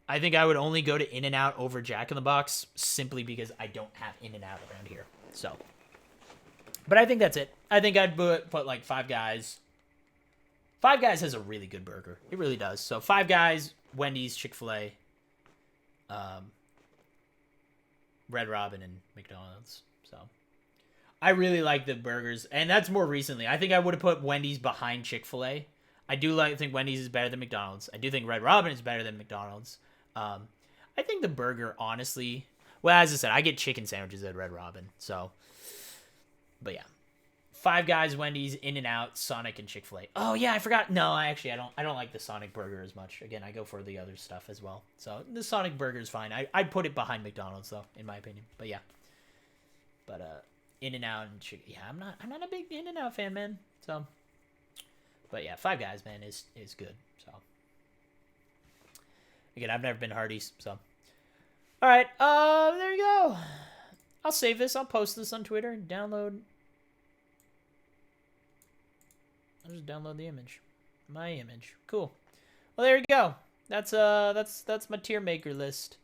I think I would only go to In-N-Out over Jack in the Box simply because I don't have In-N-Out around here. So, but I think that's it. I think I'd put like Five Guys. Five Guys has a really good burger. It really does. So Five Guys, Wendy's, Chick-fil-A, Red Robin, and McDonald's. So I really like the burgers, and that's more recently. I think I would have put Wendy's behind Chick-fil-A. I do think Wendy's is better than McDonald's. I do think Red Robin is better than McDonald's. I think the burger, honestly, well, as I said, I get chicken sandwiches at Red Robin. So, but yeah, Five Guys, Wendy's, In-N-Out, Sonic, and Chick-fil-A. Oh yeah, I forgot. No, I don't like the Sonic burger as much. Again, I go for the other stuff as well. So the Sonic burger is fine. I'd put it behind McDonald's though, in my opinion. But yeah, In-N-Out and chicken. Yeah, I'm not a big In-N-Out fan, man. So. But yeah, Five Guys, man, is good. So again, I've never been Hardee's, so all right. There you go. I'll save this. I'll post this on Twitter and download. I'll just download the image, my image. Cool. Well, there you go. That's my tier maker list.